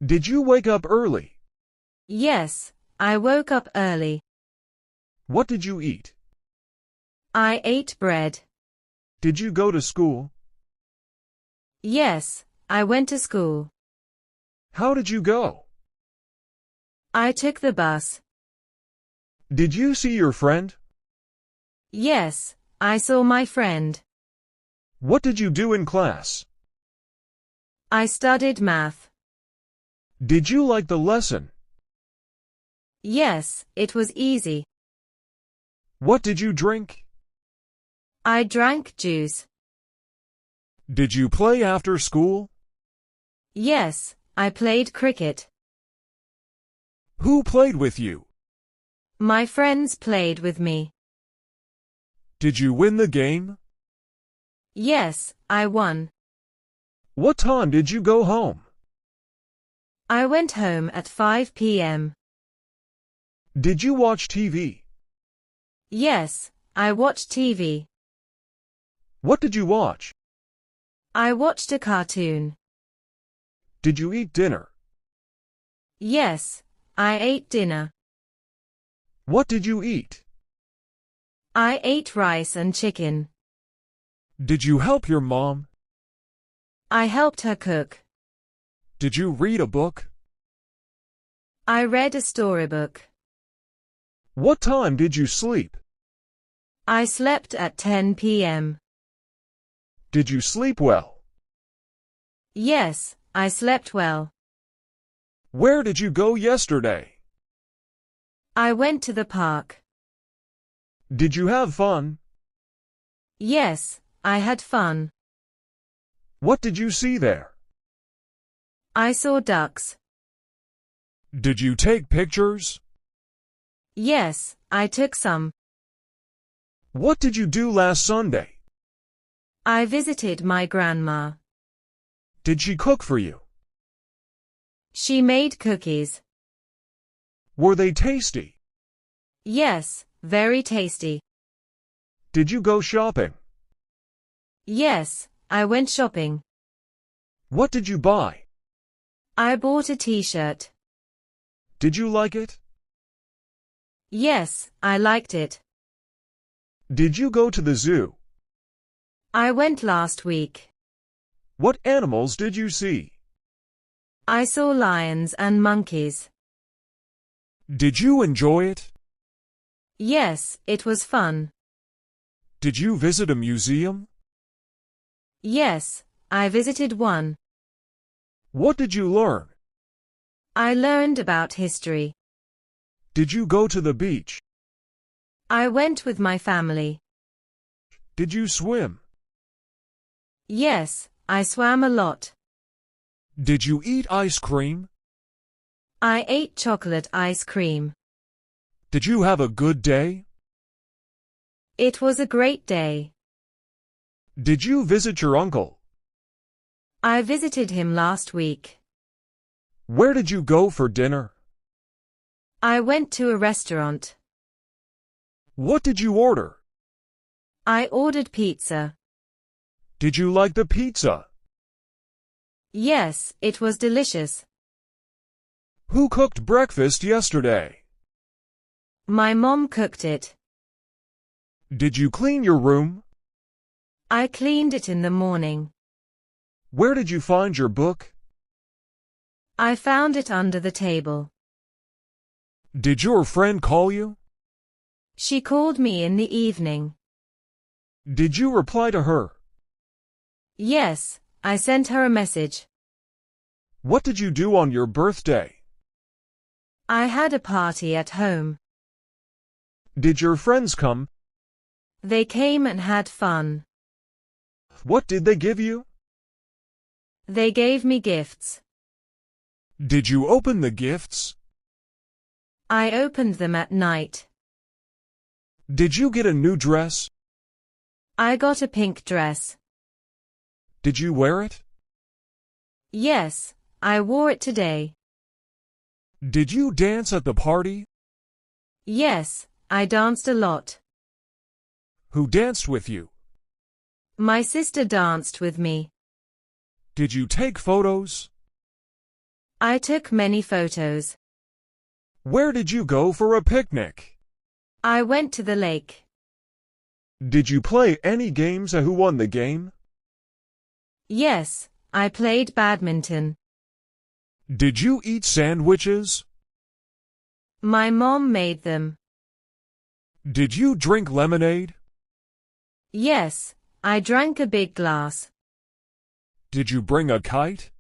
Did you wake up early? Yes, I woke up early. What did you eat? I ate bread. Did you go to school? Yes, I went to school. How did you go? I took the bus. Did you see your friend? Yes, I saw my friend. What did you do in class? I studied math. Did you like the lesson? Yes, it was easy. What did you drink? I drank juice. Did you play after school? Yes, I played cricket. Who played with you? My friends played with me. Did you win the game? Yes, I won. What time did you go home? I went home at 5 p.m. Did you watch TV? Yes, I watched TV. What did you watch? I watched a cartoon. Did you eat dinner? Yes, I ate dinner. What did you eat? I ate rice and chicken. Did you help your mom? I helped her cook. Did you read a book? I read a storybook. What time did you sleep? I slept at 10 p.m. Did you sleep well? Yes, I slept well. Where did you go yesterday? I went to the park. Did you have fun? Yes, I had fun. What did you see there? I saw ducks. Did you take pictures? Yes, I took some. What did you do last Sunday? I visited my grandma. Did she cook for you? She made cookies. Were they tasty? Yes, very tasty. Did you go shopping? Yes, I went shopping. What did you buy? I bought a t-shirt. Did you like it? Yes, I liked it. Did you go to the zoo? I went last week. What animals did you see? I saw lions and monkeys. Did you enjoy it? Yes, it was fun. Did you visit a museum? Yes, I visited one. What did you learn? I learned about history. Did you go to the beach? I went with my family. Did you swim? Yes, I swam a lot. Did you eat ice cream? I ate chocolate ice cream. Did you have a good day? It was a great day. Did you visit your uncle? I visited him last week. Where did you go for dinner? I went to a restaurant. What did you order? I ordered pizza. Did you like the pizza? Yes, it was delicious. Who cooked breakfast yesterday? My mom cooked it. Did you clean your room? I cleaned it in the morning. Where did you find your book? I found it under the table. Did your friend call you? She called me in the evening. Did you reply to her? Yes, I sent her a message. What did you do on your birthday? I had a party at home. Did your friends come? They came and had fun. What did they give you? They gave me gifts. Did you open the gifts? I opened them at night. Did you get a new dress? I got a pink dress. Did you wear it? Yes, I wore it today. Did you dance at the party? Yes, I danced a lot. Who danced with you? My sister danced with me. Did you take photos? I took many photos. Where did you go for a picnic? I went to the lake. Did you play any games? Who won the game? Yes, I played badminton. Did you eat sandwiches? My mom made them. Did you drink lemonade? Yes, I drank a big glass. Did you bring a kite?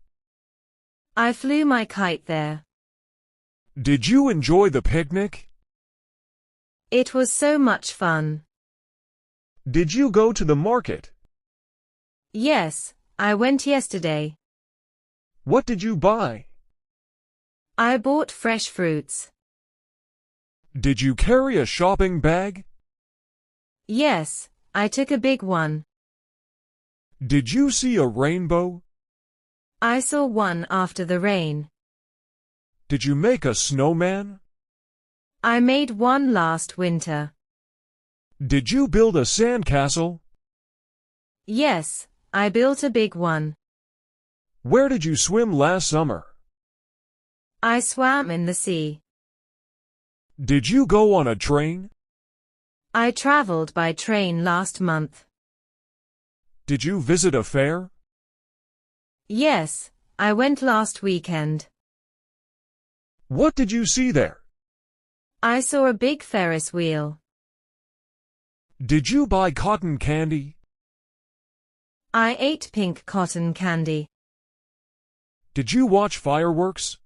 I flew my kite there. Did you enjoy the picnic? It was so much fun. Did you go to the market? Yes, I went yesterday. What did you buy? I bought fresh fruits. Did you carry a shopping bag? Yes, I took a big one. Did you see a rainbow? I saw one after the rain. Did you make a snowman? I made one last winter. Did you build a sandcastle? Yes, I built a big one. Where did you swim last summer? I swam in the sea. Did you go on a train? I traveled by train last month. Did you visit a fair? Yes, I went last weekend. What did you see there? I saw a big Ferris wheel. Did you buy cotton candy? I ate pink cotton candy. Did you watch fireworks?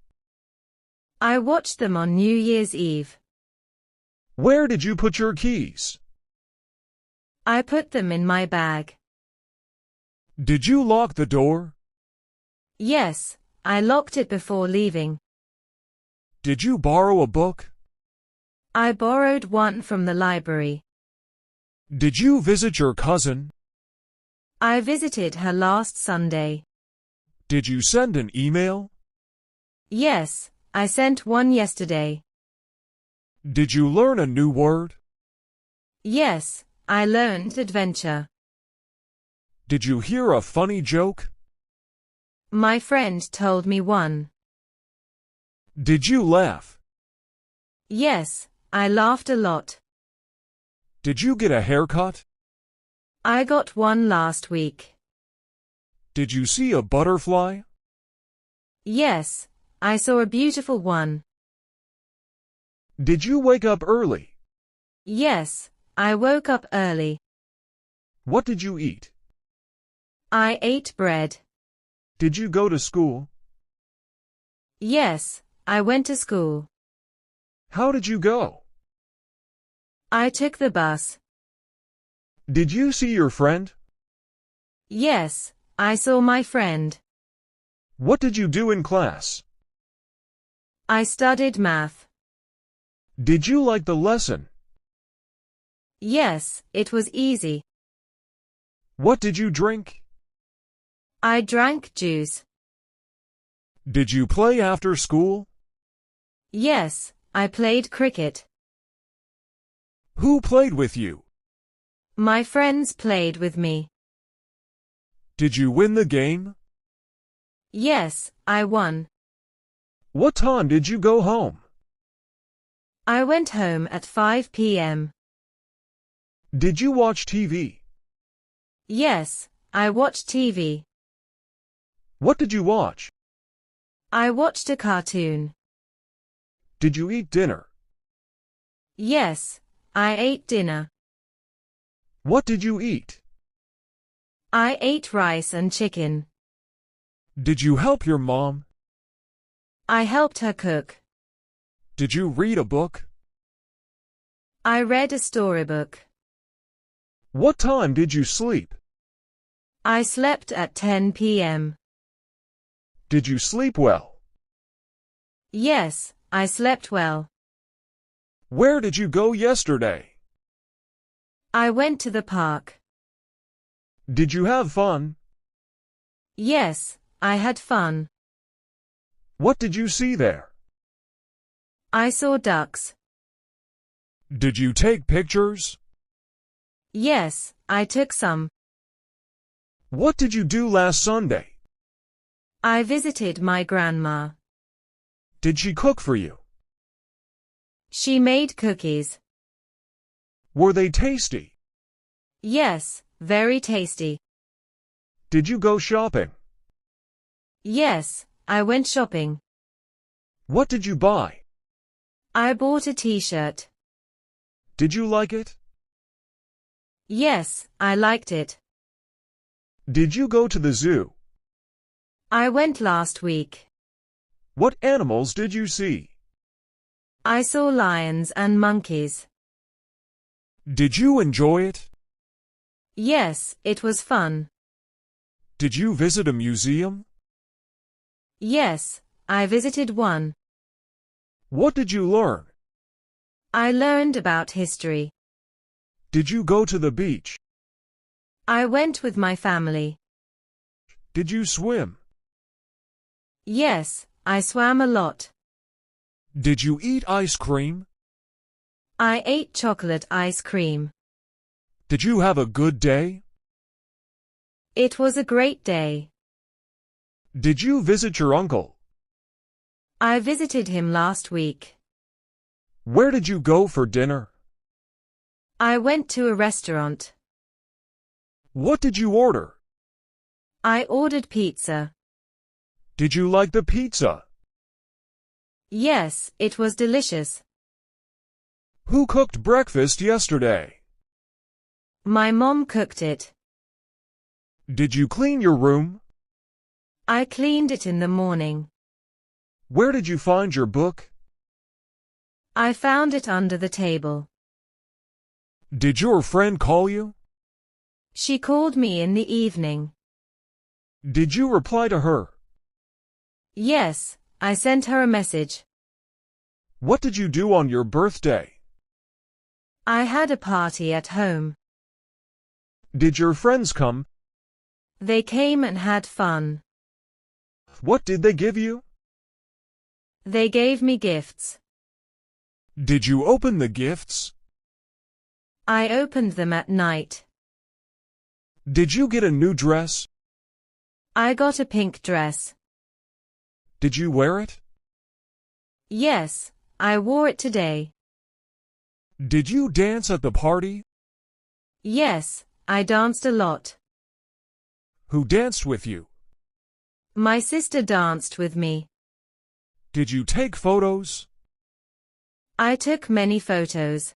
I watched them on New Year's Eve. Where did you put your keys? I put them in my bag. Did you lock the door? Yes, I locked it before leaving. Did you borrow a book? I borrowed one from the library. Did you visit your cousin? I visited her last Sunday. Did you send an email? Yes, I sent one yesterday. Did you learn a new word? Yes, I learned adventure. Did you hear a funny joke? My friend told me one. Did you laugh? Yes, I laughed a lot. Did you get a haircut? I got one last week. Did you see a butterfly? Yes, I saw a beautiful one. Did you wake up early? Yes, I woke up early. What did you eat? I ate bread. Did you go to school? Yes, I went to school. How did you go? I took the bus. Did you see your friend? Yes, I saw my friend. What did you do in class? I studied math. Did you like the lesson? Yes, it was easy. What did you drink? I drank juice. Did you play after school? Yes, I played cricket. Who played with you? My friends played with me. Did you win the game? Yes, I won. What time did you go home? I went home at 5 p.m. Did you watch TV? Yes, I watched TV. What did you watch? I watched a cartoon. Did you eat dinner? Yes, I ate dinner. What did you eat? I ate rice and chicken. Did you help your mom? I helped her cook. Did you read a book? I read a storybook. What time did you sleep? I slept at 10 p.m. Did you sleep well? Yes, I slept well. Where did you go yesterday? I went to the park. Did you have fun? Yes, I had fun. What did you see there? I saw ducks. Did you take pictures? Yes, I took some. What did you do last Sunday? I visited my grandma. Did she cook for you? She made cookies. Were they tasty? Yes, very tasty. Did you go shopping? Yes, I went shopping. What did you buy? I bought a t-shirt. Did you like it? Yes, I liked it. Did you go to the zoo? I went last week. What animals did you see? I saw lions and monkeys. Did you enjoy it? Yes, it was fun. Did you visit a museum? Yes, I visited one. What did you learn? I learned about history. Did you go to the beach? I went with my family. Did you swim? Yes, I swam a lot. Did you eat ice cream? I ate chocolate ice cream. Did you have a good day? It was a great day. Did you visit your uncle? I visited him last week. Where did you go for dinner? I went to a restaurant. What did you order? I ordered pizza. Did you like the pizza? Yes, it was delicious. Who cooked breakfast yesterday? My mom cooked it. Did you clean your room? I cleaned it in the morning. Where did you find your book? I found it under the table. Did your friend call you? She called me in the evening. Did you reply to her? Yes, I sent her a message. What did you do on your birthday? I had a party at home. Did your friends come? They came and had fun. What did they give you? They gave me gifts. Did you open the gifts? I opened them at night. Did you get a new dress? I got a pink dress. Did you wear it? Yes, I wore it today. Did you dance at the party? Yes, I danced a lot. Who danced with you? My sister danced with me. Did you take photos? I took many photos.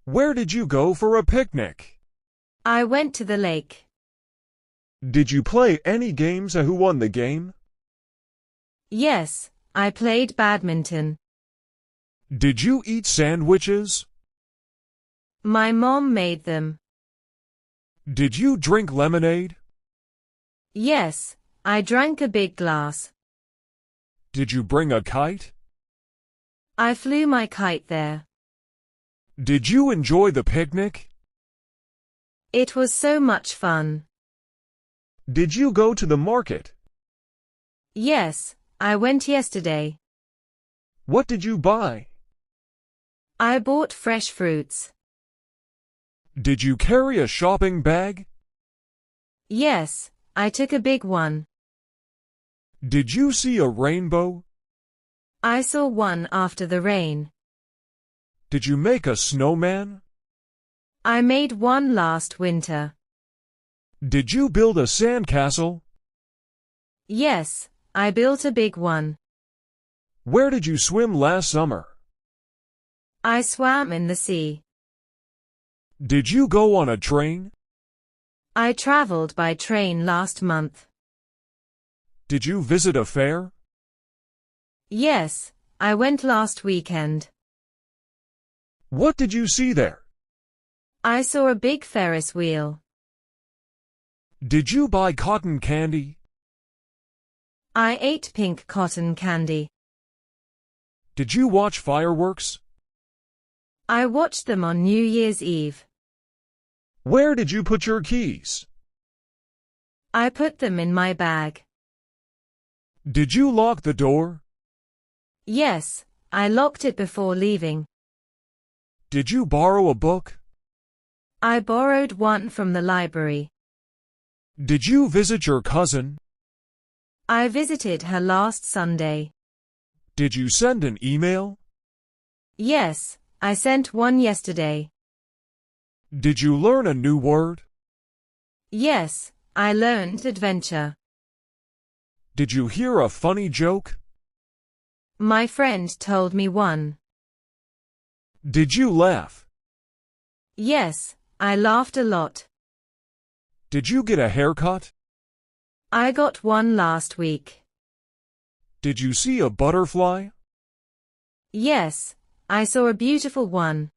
Where did you go for a picnic? I went to the lake. Did you play any games? Who won the game? Yes, I played badminton. Did you eat sandwiches? My mom made them. Did you drink lemonade? Yes, I drank a big glass. Did you bring a kite? I flew my kite there. Did you enjoy the picnic? It was so much fun. Did you go to the market? Yes, I went yesterday. What did you buy? I bought fresh fruits. Did you carry a shopping bag? Yes, I took a big one. Did you see a rainbow? I saw one after the rain. Did you make a snowman? I made one last winter. Did you build a sandcastle? Yes, I built a big one. Where did you swim last summer? I swam in the sea. Did you go on a train? I traveled by train last month. Did you visit a fair? Yes, I went last weekend. What did you see there? I saw a big Ferris wheel. Did you buy cotton candy? I ate pink cotton candy. Did you watch fireworks? I watched them on New Year's Eve. Where did you put your keys? I put them in my bag. Did you lock the door? Yes, I locked it before leaving. Did you borrow a book? I borrowed one from the library. Did you visit your cousin? I visited her last Sunday. Did you send an email? Yes, I sent one yesterday. Did you learn a new word? Yes, I learned adventure. Did you hear a funny joke? My friend told me one. Did you laugh? Yes, I laughed a lot. Did you get a haircut? I got one last week. Did you see a butterfly? Yes, I saw a beautiful one.